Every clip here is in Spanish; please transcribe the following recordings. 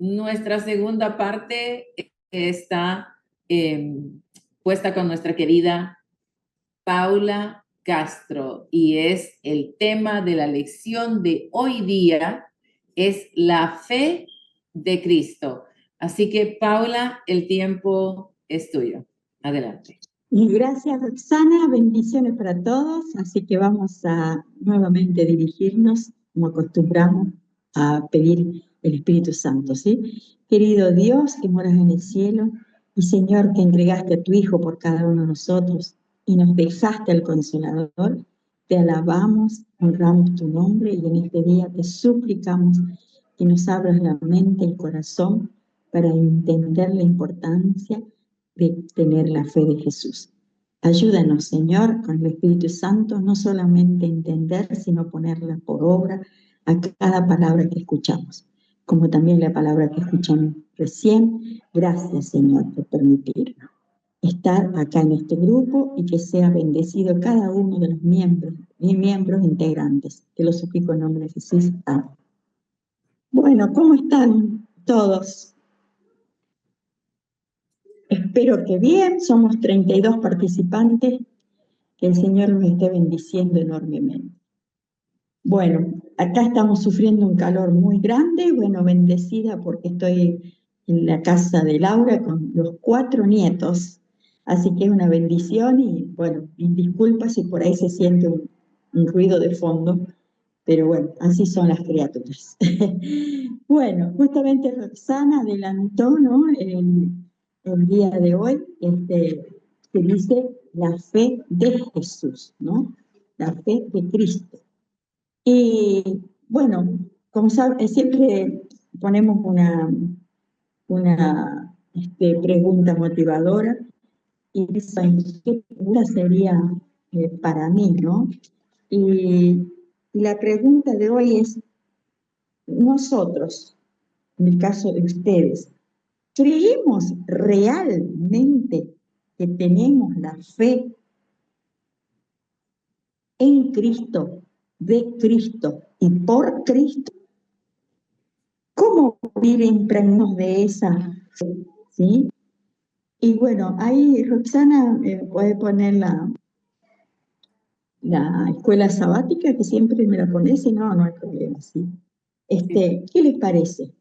nuestra segunda parte está puesta con nuestra querida Paula Castro y es el tema de la lección de hoy día, es la fe de Cristo. Así que Paula, el tiempo es tuyo. Adelante. Y gracias, Roxana, bendiciones para todos. Así que vamos a nuevamente dirigirnos, como acostumbramos, a pedir el Espíritu Santo, ¿sí? Querido Dios, que moras en el cielo, y Señor, que entregaste a tu Hijo por cada uno de nosotros, y nos dejaste al Consolador, te alabamos, honramos tu nombre, y en este día te suplicamos que nos abras la mente, el corazón, para entender la importancia de tener la fe de Jesús. Ayúdanos, Señor, con el Espíritu Santo, no solamente entender, sino ponerla por obra a cada palabra que escuchamos, como también la palabra que escuchamos recién. Gracias, Señor, por permitirnos estar acá en este grupo y que sea bendecido cada uno de los miembros integrantes. Te lo suplico en nombre de Jesús. Amén. Bueno, ¿cómo están todos? Espero que bien, somos 32 participantes, que el Señor nos esté bendiciendo enormemente. Bueno, acá estamos sufriendo un calor muy grande, bueno, bendecida porque estoy en la casa de Laura con los 4 nietos, así que es una bendición y bueno, disculpa si por ahí se siente un ruido de fondo, pero bueno, así son las criaturas. Bueno, justamente Roxana adelantó, ¿no?, el día de hoy, que dice la fe de Jesús, ¿no? La fe de Cristo. Y bueno, como saben, siempre ponemos una pregunta motivadora, y esa pregunta sería para mí, ¿no? Y la pregunta de hoy es, nosotros, en el caso de ustedes, ¿creemos realmente que tenemos la fe en Cristo, de Cristo y por Cristo? ¿Cómo vivir impregnados de esa fe? ¿Sí? Y bueno, ahí Roxana puede poner la escuela sabática, que siempre me la pone, si no, no hay problema, ¿sí? ¿Qué les parece?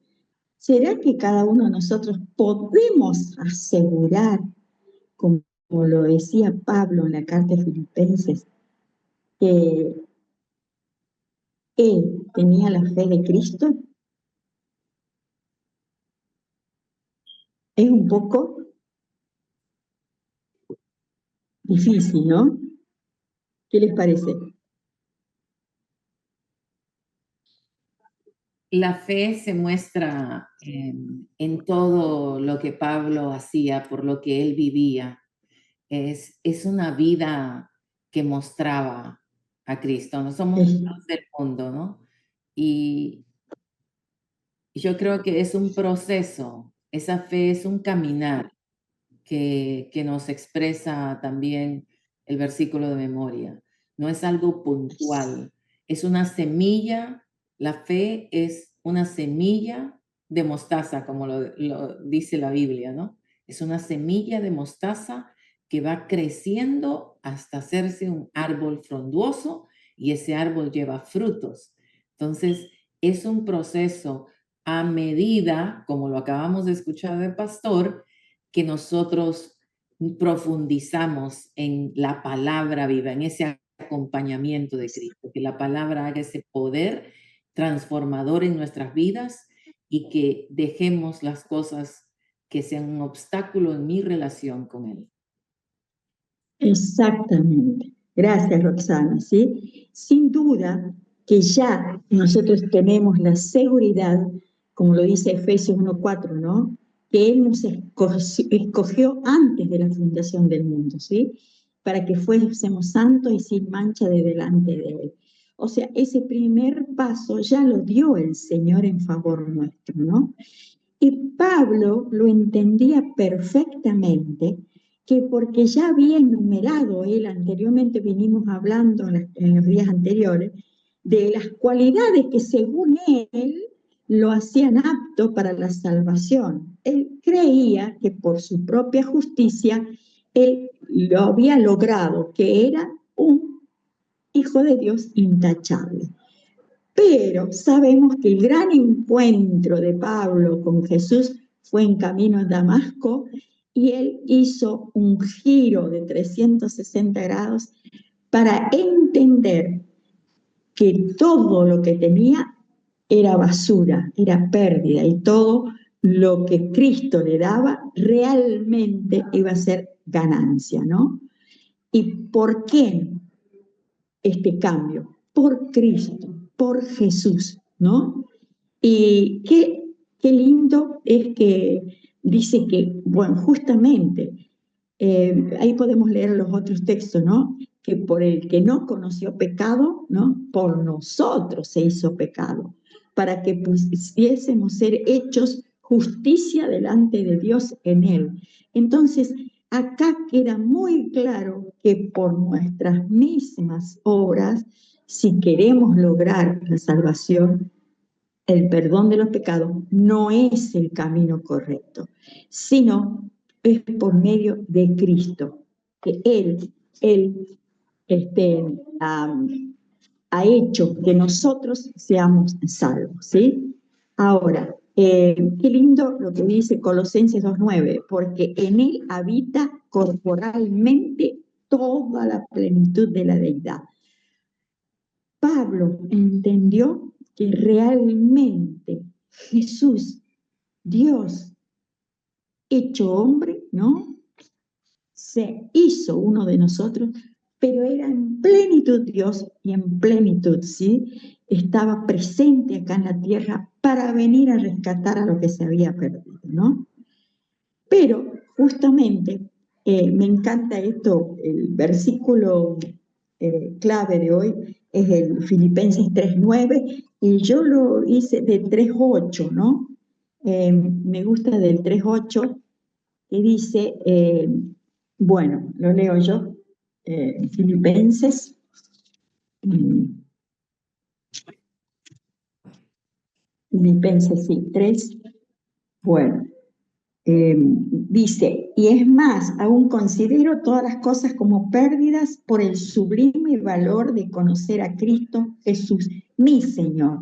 ¿Será que cada uno de nosotros podemos asegurar, como lo decía Pablo en la carta de Filipenses, que él tenía la fe de Cristo? Es un poco difícil, ¿no? ¿Qué les parece? La fe se muestra en todo lo que Pablo hacía, por lo que él vivía. Es una vida que mostraba a Cristo. No somos luz del mundo, ¿no? Y yo creo que es un proceso. Esa fe es un caminar que nos expresa también el versículo de memoria. No es algo puntual, es una semilla. La fe es una semilla de mostaza, como lo dice la Biblia, ¿no? Es una semilla de mostaza que va creciendo hasta hacerse un árbol frondoso y ese árbol lleva frutos. Entonces, es un proceso a medida, como lo acabamos de escuchar del pastor, que nosotros profundizamos en la palabra viva, en ese acompañamiento de Cristo, que la palabra haga ese poder transformador en nuestras vidas y que dejemos las cosas que sean un obstáculo en mi relación con Él. Exactamente. Gracias, Roxana, ¿sí? Sin duda que ya nosotros tenemos la seguridad, como lo dice Efesios 1:4, ¿no?, que Él nos escogió antes de la fundación del mundo, ¿sí?, para que fuésemos santos y sin mancha de delante de Él. O sea, ese primer paso ya lo dio el Señor en favor nuestro, ¿no? Y Pablo lo entendía perfectamente, que porque ya había enumerado él anteriormente, venimos hablando en los días anteriores, de las cualidades que según él lo hacían apto para la salvación. Él creía que por su propia justicia él lo había logrado, que era un hijo de Dios intachable. Pero sabemos que el gran encuentro de Pablo con Jesús fue en camino a Damasco y él hizo un giro de 360 grados para entender que todo lo que tenía era basura, era pérdida, y todo lo que Cristo le daba realmente iba a ser ganancia, ¿no? ¿Y por qué este cambio? Por Cristo, por Jesús, ¿no? Y qué lindo es que dice que, bueno, justamente, ahí podemos leer los otros textos, ¿no? Que por el que no conoció pecado, ¿no? Por nosotros se hizo pecado, para que pudiésemos ser hechos justicia delante de Dios en él. Entonces, acá queda muy claro que por nuestras mismas obras, si queremos lograr la salvación, el perdón de los pecados no es el camino correcto, sino es por medio de Cristo, que Él ha hecho que nosotros seamos salvos, ¿sí? Ahora, qué lindo lo que dice Colosenses 2:9, porque en Él habita corporalmente toda la plenitud de la deidad. Pablo entendió que realmente Jesús, Dios hecho hombre, ¿no? Se hizo uno de nosotros, pero era en plenitud Dios y en plenitud, ¿sí? Estaba presente acá en la tierra para venir a rescatar a lo que se había perdido, ¿no? Pero justamente me encanta esto, el versículo clave de hoy es el Filipenses 3:9 y yo lo hice de 3:8, ¿no? Me gusta del 3:8 que dice, bueno, lo leo yo, Filipenses, mm, Filipenses sí, 3, bueno. Dice, y es más, aún considero todas las cosas como pérdidas por el sublime valor de conocer a Cristo Jesús, mi Señor.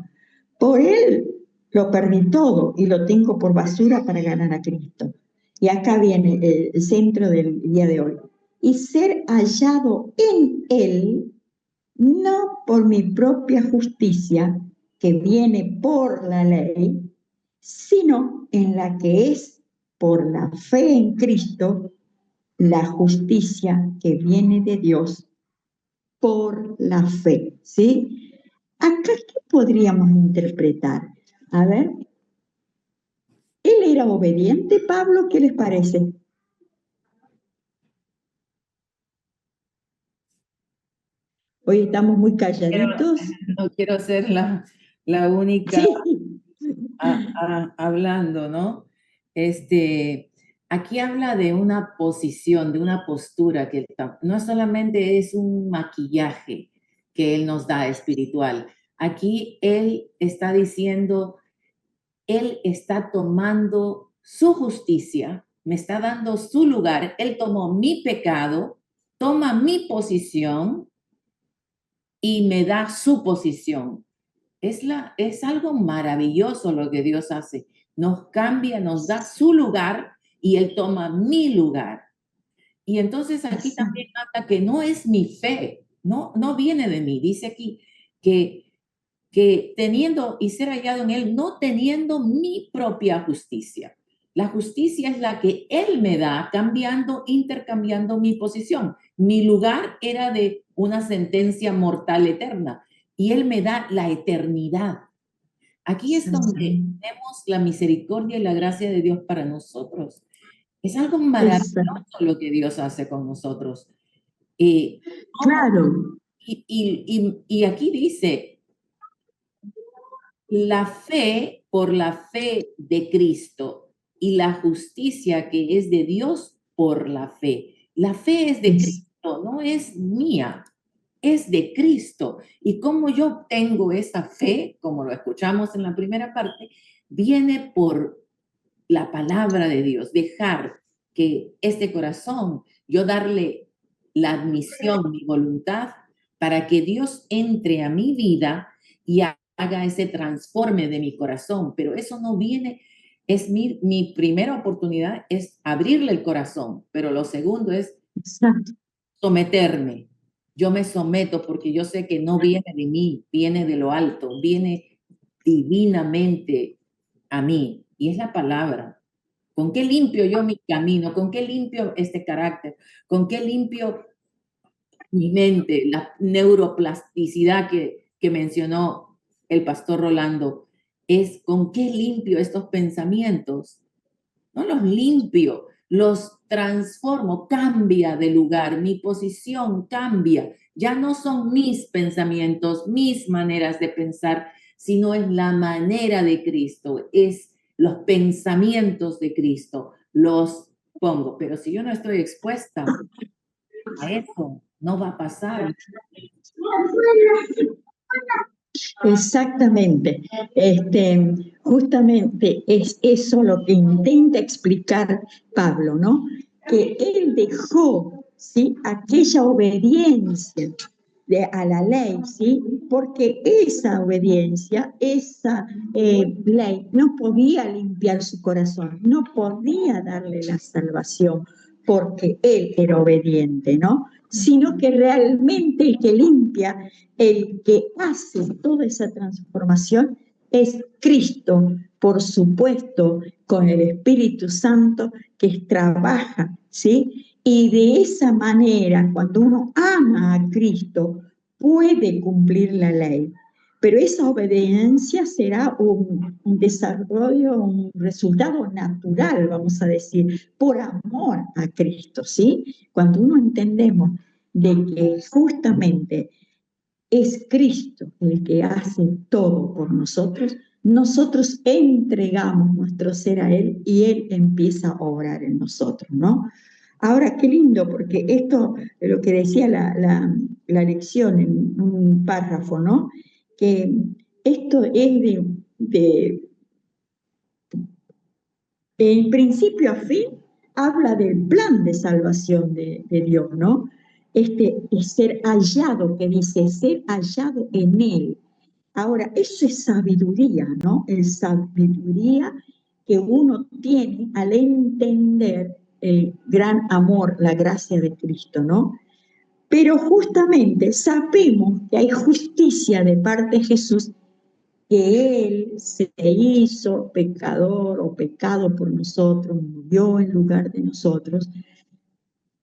Por Él lo perdí todo y lo tengo por basura para ganar a Cristo. Y acá viene el centro del día de hoy. Y ser hallado en Él, no por mi propia justicia, que viene por la ley, sino en la que es por la fe en Cristo, la justicia que viene de Dios por la fe, ¿sí? Acá, ¿qué podríamos interpretar? A ver, ¿él era obediente, Pablo? ¿Qué les parece? Hoy estamos muy calladitos. No quiero ser la única Sí, hablando, ¿no? Aquí habla de una posición, de una postura que no solamente es un maquillaje que Él nos da espiritual. Aquí Él está diciendo, Él está tomando su justicia, me está dando su lugar, Él tomó mi pecado, toma mi posición y me da su posición. Es algo maravilloso lo que Dios hace. Nos cambia, nos da su lugar y Él toma mi lugar. Y entonces aquí también habla que no es mi fe, no viene de mí. Dice aquí que teniendo y ser hallado en Él, no teniendo mi propia justicia. La justicia es la que Él me da, cambiando, intercambiando mi posición. Mi lugar era de una sentencia mortal eterna y Él me da la eternidad. Aquí es donde vemos la misericordia y la gracia de Dios para nosotros. Es algo maravilloso lo que Dios hace con nosotros. claro. Y aquí dice, la fe por la fe de Cristo y la justicia que es de Dios por la fe. La fe es de Cristo, no es mía. es de Cristo. Y como yo tengo esa fe, como lo escuchamos en la primera parte, viene por la palabra de Dios, dejar que este corazón, yo darle la admisión, mi voluntad, para que Dios entre a mi vida y haga ese transforme de mi corazón. Pero eso no viene, es mi primera oportunidad, es abrirle el corazón, pero lo segundo es Exacto. someterme. Yo me someto porque yo sé que no viene de mí, viene de lo alto, viene divinamente a mí. Y es la palabra. ¿Con qué limpio yo mi camino? ¿Con qué limpio este carácter? ¿Con qué limpio mi mente? La neuroplasticidad que mencionó el pastor Rolando. Es con qué limpio estos pensamientos. No los limpio, los transformo, cambia de lugar, mi posición cambia. Ya no son mis pensamientos, mis maneras de pensar, sino es la manera de Cristo, es los pensamientos de Cristo, los pongo. Pero si yo no estoy expuesta a eso, no va a pasar. Exactamente. Justamente es eso lo que intenta explicar Pablo, ¿no? Que él dejó, ¿sí?, aquella obediencia a la ley, ¿sí? Porque esa obediencia, esa ley no podía limpiar su corazón, no podía darle la salvación porque él era obediente, ¿no? Sino que realmente el que limpia, el que hace toda esa transformación es Cristo, por supuesto, con el Espíritu Santo que trabaja, ¿sí? Y de esa manera, cuando uno ama a Cristo, puede cumplir la ley. Pero esa obediencia será un desarrollo, un resultado natural, vamos a decir, por amor a Cristo, ¿sí? Cuando uno entendemos de que justamente es Cristo el que hace todo por nosotros, nosotros entregamos nuestro ser a Él y Él empieza a obrar en nosotros, ¿no? Ahora, qué lindo, porque esto, lo que decía la lección en un párrafo, ¿no? Que esto es en principio a fin, habla del plan de salvación de Dios, ¿no? Es ser hallado, que dice, ser hallado en Él. Ahora, eso es sabiduría, ¿no? Es sabiduría que uno tiene al entender el gran amor, la gracia de Cristo, ¿no? Pero justamente sabemos que hay justicia de parte de Jesús, que Él se hizo pecador o pecado por nosotros, murió en lugar de nosotros,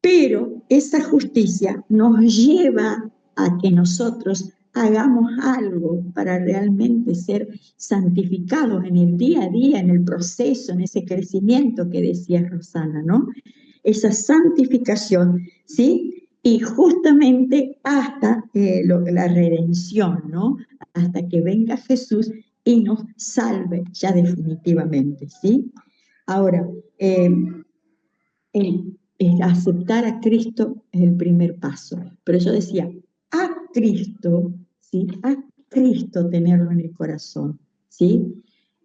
pero esa justicia nos lleva a que nosotros hagamos algo para realmente ser santificados en el día a día, en el proceso, en ese crecimiento que decía Rosana, ¿no? Esa santificación, ¿sí? Y justamente hasta la redención, ¿no? Hasta que venga Jesús y nos salve ya definitivamente, ¿sí? Ahora, el aceptar a Cristo es el primer paso. Pero yo decía, a Cristo, ¿sí? A Cristo tenerlo en el corazón, ¿sí?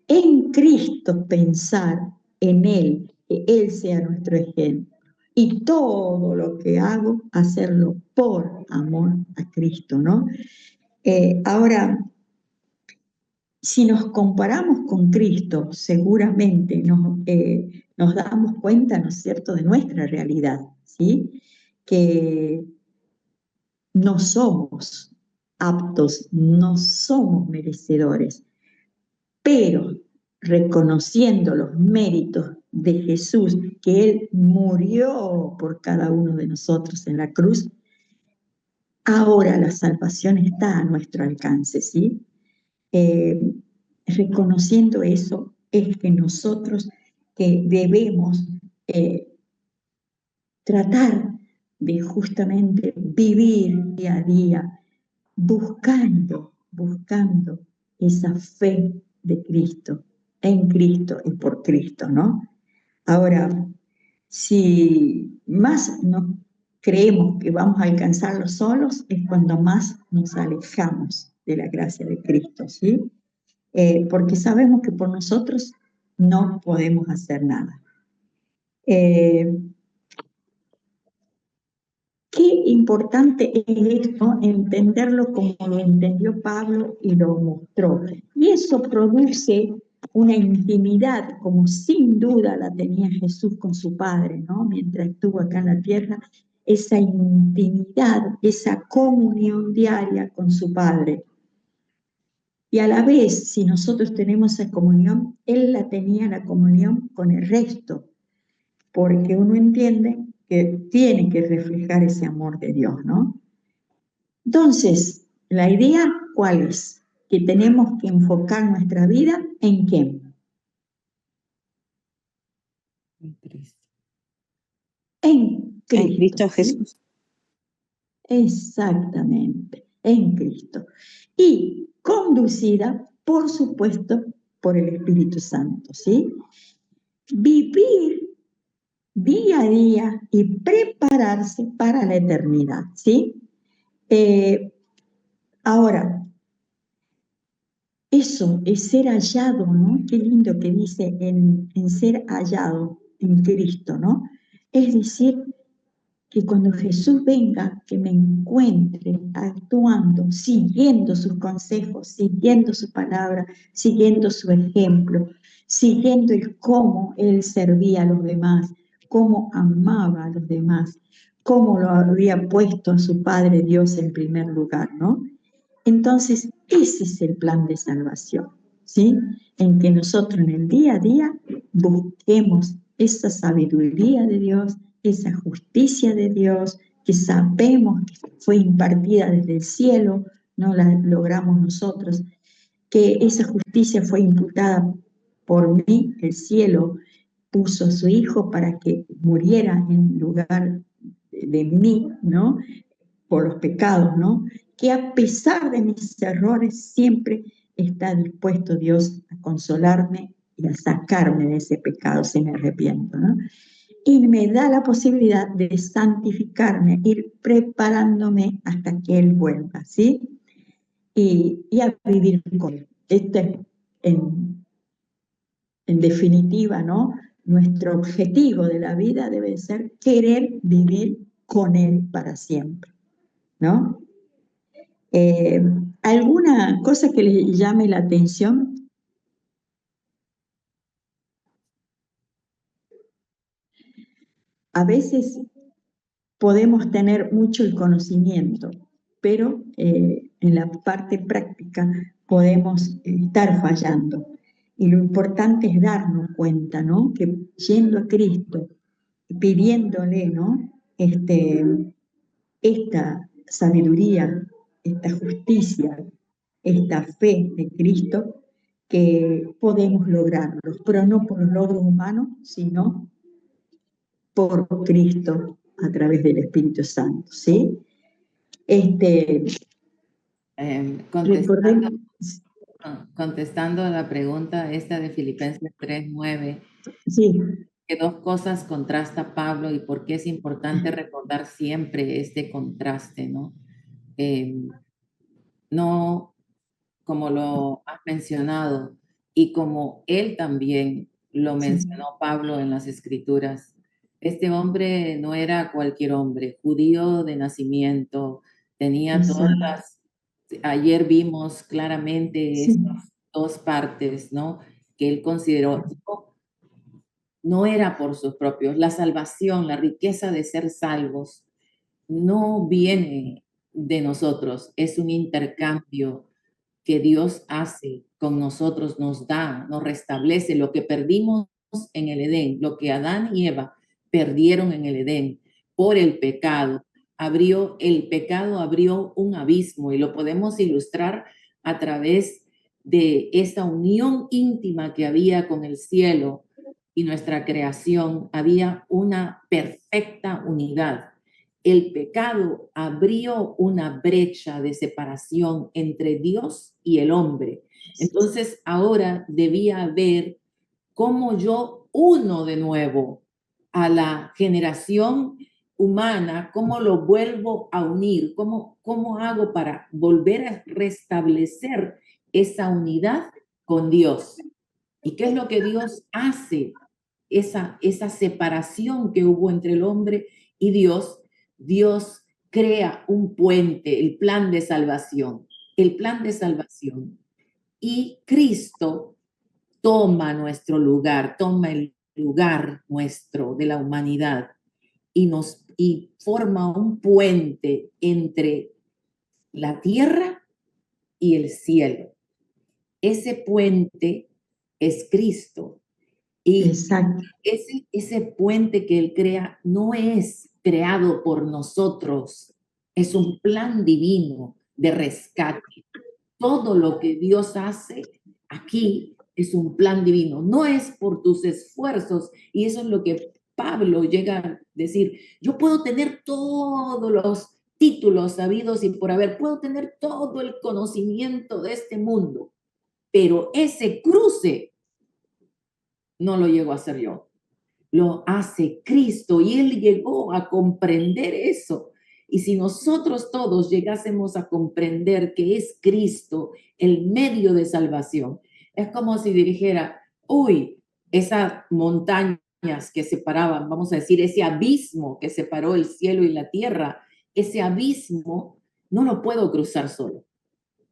En Cristo pensar en Él, que Él sea nuestro ejemplo. Y todo lo que hago, hacerlo por amor a Cristo, ¿no? Ahora, si nos comparamos con Cristo, seguramente nos damos cuenta, ¿no es cierto?, de nuestra realidad, ¿sí? Que no somos aptos, no somos merecedores, pero reconociendo los méritos de Jesús, que Él murió por cada uno de nosotros en la cruz, ahora la salvación está a nuestro alcance, ¿sí? Eh, Reconociendo eso, es que nosotros debemos tratar de justamente vivir día a día, buscando esa fe de Cristo, en Cristo y por Cristo, ¿no? Ahora, si más nos creemos que vamos a alcanzarlo solos, es cuando más nos alejamos de la gracia de Cristo, ¿sí? Porque sabemos que por nosotros no podemos hacer nada. Qué importante es esto, entenderlo como lo entendió Pablo y lo mostró. Y eso produce una intimidad, como sin duda la tenía Jesús con su Padre, ¿no? Mientras estuvo acá en la tierra, esa intimidad, esa comunión diaria con su Padre. Y a la vez, si nosotros tenemos esa comunión, Él la tenía la comunión con el resto, porque uno entiende que tiene que reflejar ese amor de Dios, ¿no? Entonces, la idea, ¿cuál es? Que tenemos que enfocar nuestra vida ¿en qué? En Cristo. En Cristo. En Cristo ¿sí? Jesús. Exactamente, en Cristo. Y conducida, por supuesto, por el Espíritu Santo, ¿sí? Vivir día a día y prepararse para la eternidad, ¿sí? Ahora, eso es ser hallado, ¿no? Qué lindo que dice en ser hallado en Cristo, ¿no? Es decir, que cuando Jesús venga, que me encuentre actuando, siguiendo sus consejos, siguiendo su palabra, siguiendo su ejemplo, siguiendo el cómo Él servía a los demás, cómo amaba a los demás, cómo lo había puesto a su Padre Dios en primer lugar, ¿no? Entonces, ese es el plan de salvación, ¿sí? En que nosotros en el día a día busquemos esa sabiduría de Dios, esa justicia de Dios, que sabemos que fue impartida desde el cielo, no la logramos nosotros, que esa justicia fue imputada por mí, el cielo puso a su Hijo para que muriera en lugar de mí, ¿no? Por los pecados, ¿no? Que a pesar de mis errores siempre está dispuesto Dios a consolarme y a sacarme de ese pecado si me arrepiento, ¿no? Y me da la posibilidad de santificarme, ir preparándome hasta que Él vuelva, ¿sí? Y a vivir con Él. Este, en definitiva, ¿no? Nuestro objetivo de la vida debe ser querer vivir con Él para siempre, ¿no? ¿Alguna cosa que les llame la atención? A veces podemos tener mucho el conocimiento, pero en la parte práctica podemos estar fallando. Y lo importante es darnos cuenta, ¿no? Que yendo a Cristo, pidiéndole, ¿no? Esta sabiduría, esta justicia, esta fe de Cristo, que podemos lograrlos, pero no por los logros humanos, sino por Cristo a través del Espíritu Santo, ¿sí? Contestando, Recordemos, contestando a la pregunta esta de Filipenses 3:9, sí, que dos cosas contrasta Pablo y por qué es importante recordar siempre este contraste, ¿no? No, como lo has mencionado y como él también lo sí, mencionó Pablo en las Escrituras, este hombre no era cualquier hombre, judío de nacimiento, tenía todas exacto, las, ayer vimos claramente sí, estas dos partes, ¿no? Que él consideró, no era por sus propios, la salvación, la riqueza de ser salvos, no viene de nosotros, es un intercambio que Dios hace con nosotros, nos da, nos restablece lo que perdimos en el Edén, lo que Adán y Eva perdieron en el Edén por el pecado. El pecado abrió un abismo y lo podemos ilustrar a través de esta unión íntima que había con el cielo y nuestra creación. Había una perfecta unidad. El pecado abrió una brecha de separación entre Dios y el hombre. Entonces ahora debía haber cómo yo uno de nuevo a la generación humana, ¿cómo lo vuelvo a unir? ¿Cómo hago para volver a restablecer esa unidad con Dios? ¿Y qué es lo que Dios hace? Esa separación que hubo entre el hombre y Dios crea un puente, el plan de salvación, el plan de salvación. Y Cristo toma nuestro lugar, toma el lugar nuestro de la humanidad y forma un puente entre la tierra y el cielo. Ese puente es Cristo. Y Exacto. ese puente que Él crea no es creado por nosotros, es un plan divino de rescate. Todo lo que Dios hace aquí es un plan divino, no es por tus esfuerzos, y eso es lo que Pablo llega a decir. Yo puedo tener todos los títulos sabidos y por haber, puedo tener todo el conocimiento de este mundo, pero ese cruce no lo llego a hacer yo, lo hace Cristo y Él llegó a comprender eso. Y si nosotros todos llegásemos a comprender que es Cristo el medio de salvación, es como si dijera, uy, esas montañas que separaban, vamos a decir, ese abismo que separó el cielo y la tierra, ese abismo no lo puedo cruzar solo.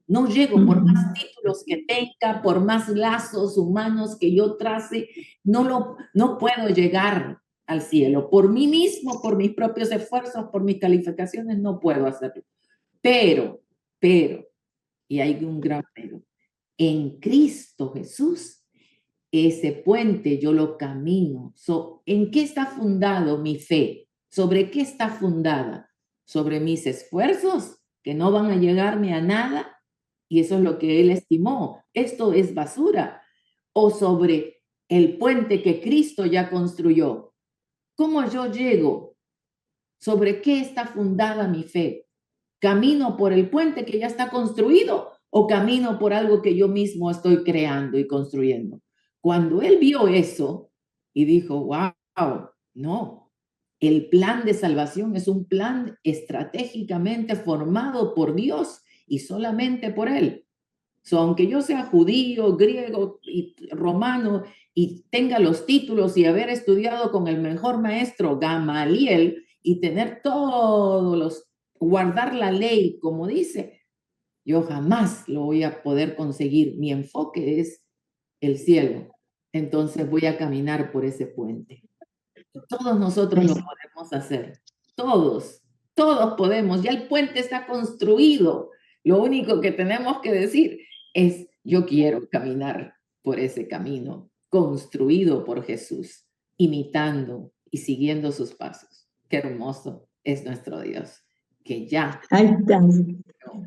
No llego por más títulos que tenga, por más lazos humanos que yo trace, no puedo llegar al cielo. Por mí mismo, por mis propios esfuerzos, por mis calificaciones, no puedo hacerlo. Pero, y hay un gran pero, en Cristo Jesús, ese puente yo lo camino. ¿En qué está fundado mi fe? ¿Sobre qué está fundada? ¿Sobre mis esfuerzos que no van a llegarme a nada? Y eso es lo que él estimó. Esto es basura. O sobre el puente que Cristo ya construyó. ¿Cómo yo llego? ¿Sobre qué está fundada mi fe? ¿Camino por el puente que ya está construido o camino por algo que yo mismo estoy creando y construyendo? Cuando él vio eso y dijo, wow, no, el plan de salvación es un plan estratégicamente formado por Dios y solamente por Él. Aunque yo sea judío, griego y romano y tenga los títulos y haber estudiado con el mejor maestro Gamaliel y tener todos los, guardar la ley como dice, yo jamás lo voy a poder conseguir. Mi enfoque es el cielo. Entonces voy a caminar por ese puente. Todos nosotros lo podemos hacer. Todos podemos. Ya el puente está construido. Lo único que tenemos que decir es, yo quiero caminar por ese camino construido por Jesús, imitando y siguiendo sus pasos. Qué hermoso es nuestro Dios, que ya. Ahí está.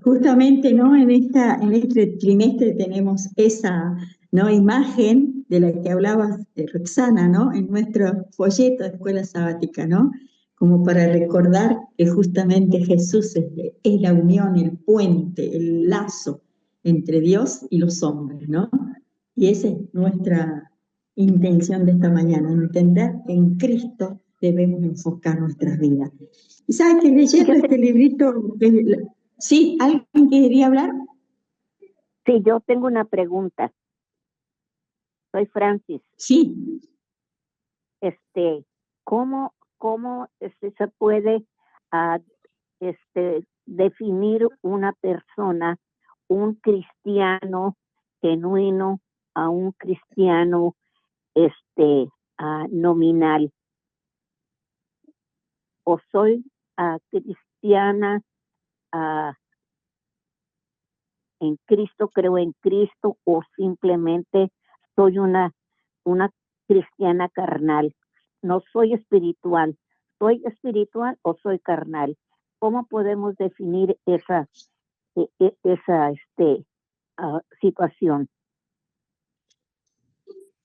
Justamente, ¿no? En este trimestre tenemos esa, ¿no?, imagen de la que hablabas, Roxana, ¿no? En nuestro folleto de Escuela Sabática, ¿no? Como para recordar que justamente Jesús es la unión, el puente, el lazo entre Dios y los hombres, ¿no? Y esa es nuestra intención de esta mañana, entender que en Cristo debemos enfocar nuestras vidas. Y sabes que leyendo este librito, ¿sí? ¿Alguien quería hablar? Sí, yo tengo una pregunta. Soy Francis. Sí. ¿Cómo se puede definir una persona, un cristiano genuino a un cristiano nominal? ¿O soy cristiana en Cristo, creo en Cristo, o simplemente soy una cristiana carnal? No soy espiritual. ¿Soy espiritual o soy carnal? ¿Cómo podemos definir esa situación?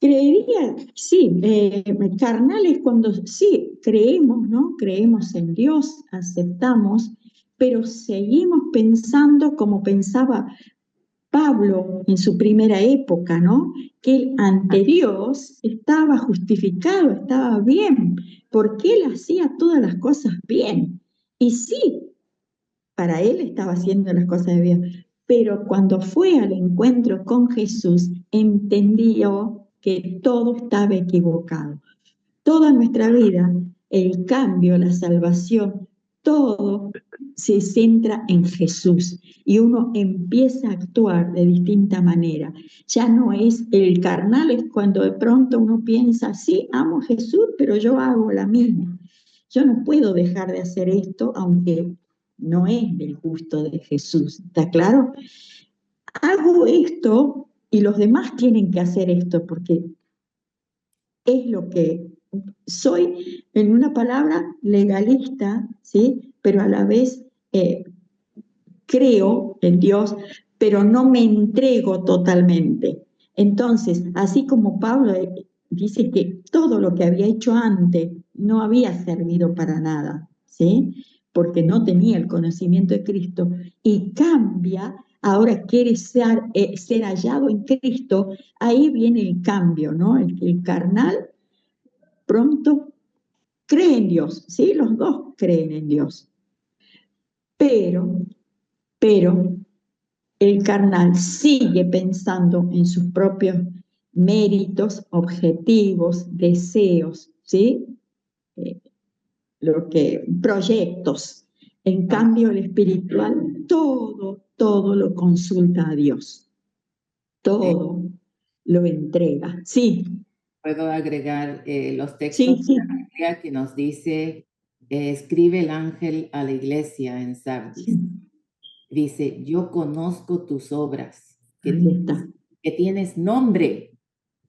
Creería, sí, carnal es cuando sí creemos, ¿no? Creemos en Dios, aceptamos, pero seguimos pensando como pensaba Pablo en su primera época, ¿no? Que él ante Dios estaba justificado, estaba bien, porque él hacía todas las cosas bien. Y sí, para él estaba haciendo las cosas bien, pero cuando fue al encuentro con Jesús, entendió que todo estaba equivocado. Toda nuestra vida, el cambio, la salvación, todo se centra en Jesús y uno empieza a actuar de distinta manera. Ya no es el carnal, es cuando de pronto uno piensa, sí, amo a Jesús, pero yo hago la misma. Yo no puedo dejar de hacer esto, aunque no es del gusto de Jesús. ¿Está claro? Hago esto y los demás tienen que hacer esto porque es lo que soy, en una palabra, legalista, ¿sí? Pero a la vez creo en Dios, pero no me entrego totalmente. Entonces, así como Pablo dice que todo lo que había hecho antes no había servido para nada, ¿sí? Porque no tenía el conocimiento de Cristo y cambia, ahora quiere ser hallado en Cristo, ahí viene el cambio, ¿no? El carnal pronto cree en Dios, ¿sí? Los dos creen en Dios, pero, pero el carnal sigue pensando en sus propios méritos, objetivos, deseos, ¿sí? Eh, proyectos. En cambio, el espiritual todo lo consulta a Dios, todo lo entrega. Sí, Puedo agregar los textos sí, de sí, la Biblia que nos dice, escribe el ángel a la iglesia en Sardis. sí. Dice, yo conozco tus obras, Ahí está. que tienes nombre,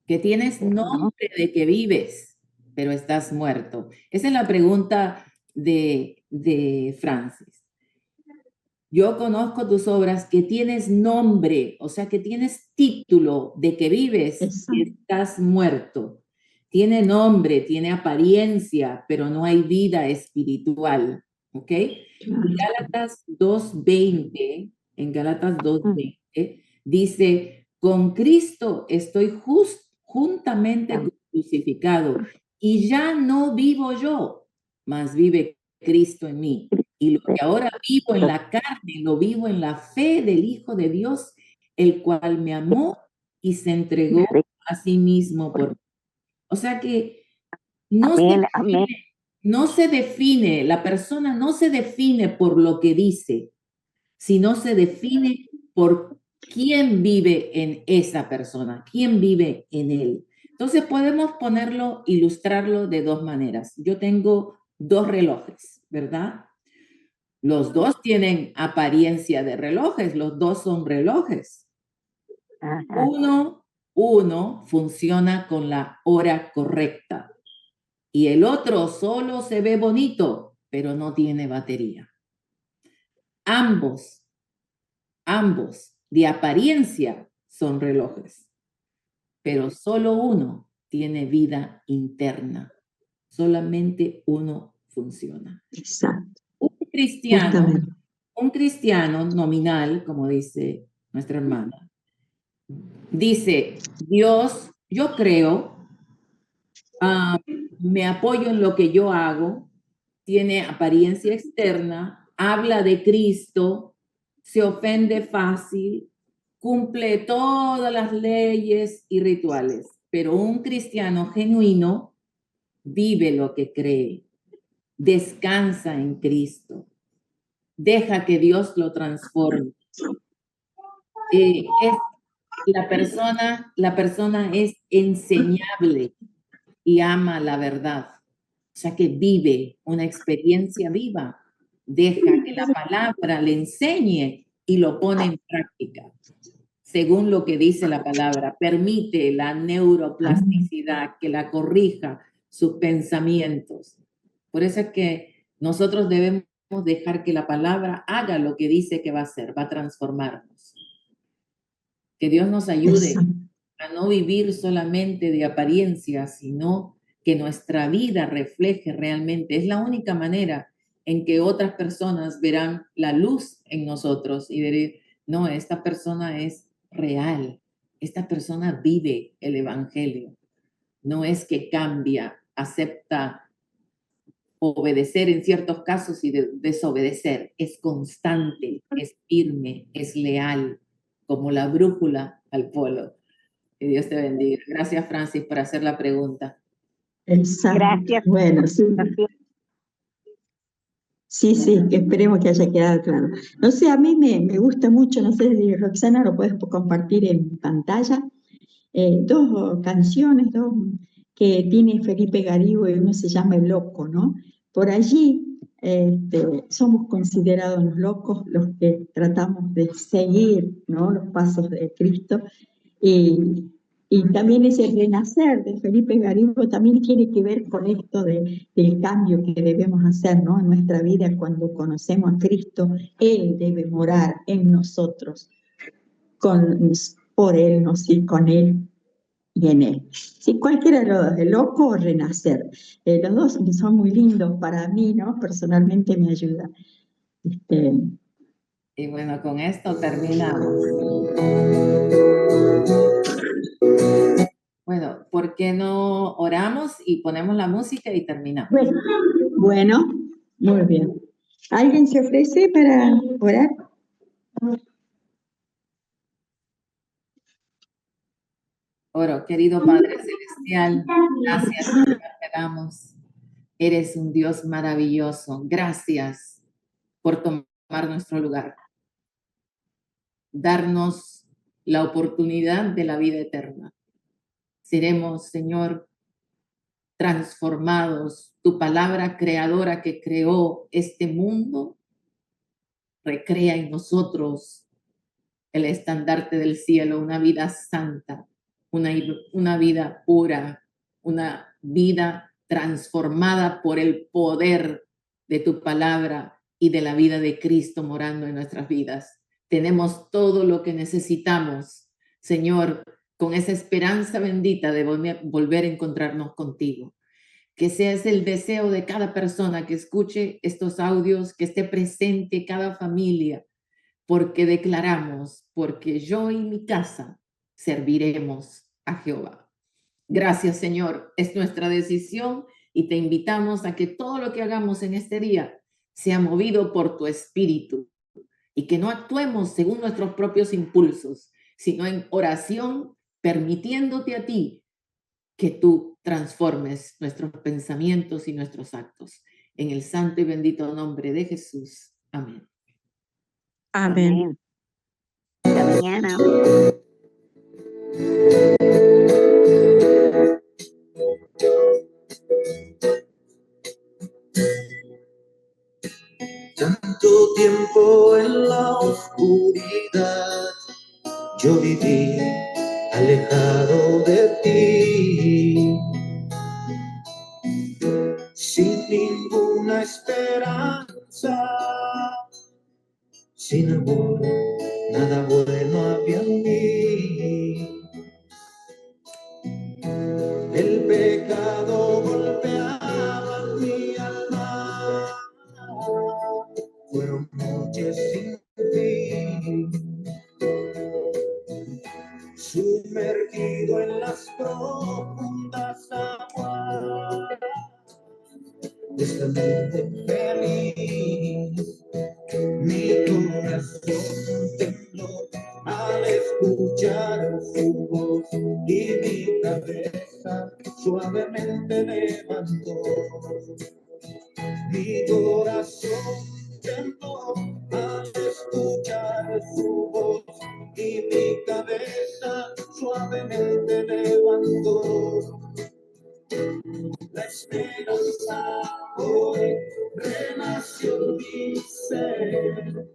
que tienes ¿no? nombre de que vives, pero estás muerto. Esa es la pregunta de Francis. Yo conozco tus obras, que tienes nombre, o sea, que tienes título de que vives y Exacto. estás muerto. Tiene nombre, tiene apariencia, pero no hay vida espiritual. ¿Ok? Claro. Gálatas 2:20, en Gálatas Mm, 2:20, dice, con Cristo estoy juntamente crucificado y ya no vivo yo, mas vive Cristo en mí. Y lo que ahora vivo en la carne, lo vivo en la fe del Hijo de Dios, el cual me amó y se entregó a sí mismo por mí. O sea que no se Amén, amén. define, no se define, la persona no se define por lo que dice, sino se define por quién vive en esa persona, quién vive en él. Entonces podemos ponerlo, ilustrarlo de dos maneras. Yo tengo dos relojes, ¿verdad? Los dos tienen apariencia de relojes, los dos son relojes. Ajá. Uno funciona con la hora correcta y el otro solo se ve bonito, pero no tiene batería. Ambos de apariencia son relojes, pero solo uno tiene vida interna. Solamente uno funciona. Exacto. Un cristiano, Justamente. un cristiano nominal, como dice nuestra hermana, dice, Dios, yo creo, me apoyo en lo que yo hago, tiene apariencia externa, habla de Cristo, se ofende fácil, cumple todas las leyes y rituales, pero un cristiano genuino vive lo que cree, descansa en Cristo, deja que Dios lo transforme. La persona es enseñable y ama la verdad. O sea que vive una experiencia viva, deja que la palabra le enseñe y lo pone en práctica, según lo que dice la palabra. Permite la neuroplasticidad, que la corrija sus pensamientos. Por eso es que nosotros debemos dejar que la palabra haga lo que dice que va a hacer, va a transformarnos. Que Dios nos ayude Exacto. a no vivir solamente de apariencia, sino que nuestra vida refleje realmente. Es la única manera en que otras personas verán la luz en nosotros y dirán, no, esta persona es real. Esta persona vive el evangelio. No es que cambia, acepta obedecer en ciertos casos y desobedecer. Es constante, es firme, es leal, como la brújula al polo. Que Dios te bendiga. Gracias, Francis, por hacer la pregunta. Exacto. Gracias. Bueno, sí. Sí, que esperemos que haya quedado claro. No sé, a mí me gusta mucho, no sé si Roxana lo puedes compartir en pantalla, dos canciones que tiene Felipe Garibo y uno se llama El Loco, ¿no? Por allí somos considerados los locos los que tratamos de seguir, ¿no?, los pasos de Cristo. Y también ese renacer de Felipe Garibo también tiene que ver con esto del cambio que debemos hacer, ¿no?, en nuestra vida cuando conocemos a Cristo. Él debe morar en nosotros, por Él, ¿no? Sí, con Él y en Él. Sí, cualquiera de los dos, el loco o renacer. Los dos son muy lindos para mí, ¿no? Personalmente me ayuda. Y bueno, con esto terminamos. Bueno, ¿por qué no oramos y ponemos la música y terminamos? Bueno, muy bien. ¿Alguien se ofrece para orar? Oro, querido Padre Celestial, gracias Señor, te damos. Eres un Dios maravilloso. Gracias por tomar nuestro lugar, darnos la oportunidad de la vida eterna. Seremos, Señor, transformados. Tu palabra creadora que creó este mundo recrea en nosotros el estandarte del cielo, una vida santa, una vida pura, una vida transformada por el poder de tu palabra y de la vida de Cristo morando en nuestras vidas. Tenemos todo lo que necesitamos, Señor, con esa esperanza bendita de volver a encontrarnos contigo. Que sea ese el deseo de cada persona que escuche estos audios, que esté presente cada familia, porque declaramos, porque yo y mi casa serviremos a Jehová. Gracias, Señor, es nuestra decisión y te invitamos a que todo lo que hagamos en este día sea movido por tu espíritu y que no actuemos según nuestros propios impulsos, sino en oración, permitiéndote a ti que tú transformes nuestros pensamientos y nuestros actos. En el santo y bendito nombre de Jesús. Amén. Amén. Hasta mañana. Tanto tiempo en la oscuridad yo viví alejado de ti, sin ninguna esperanza, sin amor, nada bueno había en mí. El pecado golpeaba mi alma, fueron noches sin fin, sumergido en las profundas aguas de esta mente feliz. Mi corazón tembló al escuchar su voz y mi cabeza suavemente levantó. Mi corazón tembló al escuchar su voz y mi cabeza suavemente levantó. La esperanza hoy renació en mi ser,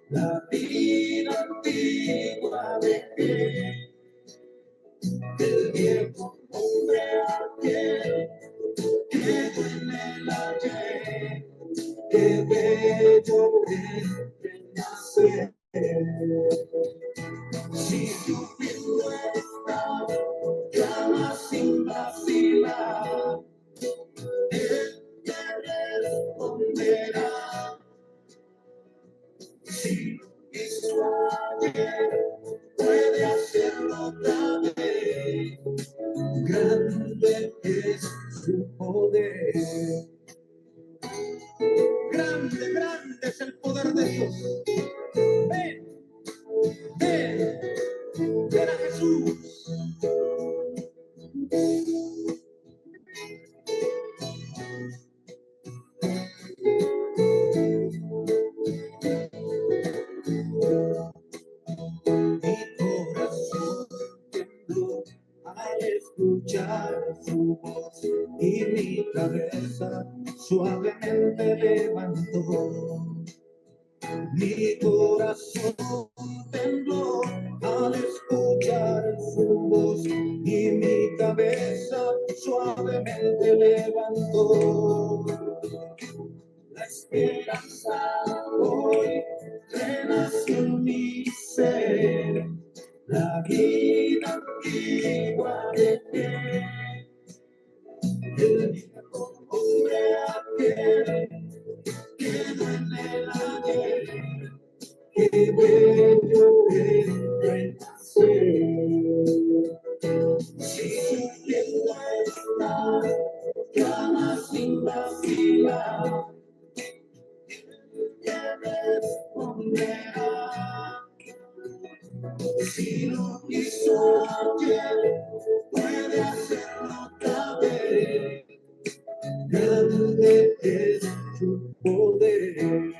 la vida antigua dejé, del viejo hombre aquel quedó en el ayer, qué bello es renacer. Si sufriendo está, llama sin vacilar, Él te responderá. Si poder. Grande, grande es el poder de Dios. Ven, ven, ven a Jesús. Mi corazón tembló al escuchar su voz y mi cabeza suavemente levantó. Mi corazón tembló al escuchar su voz y mi cabeza suavemente levantó. La esperanza hoy renació en mi ser, la vida antigua de el viejo hombre aquel quedó en el ayer, que bello es renacer. Si sufriendo está, llama sin vacilar, que responderá. Si lo hizo ayer, puede hacerlo otra vez. Grande es su poder.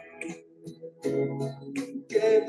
Que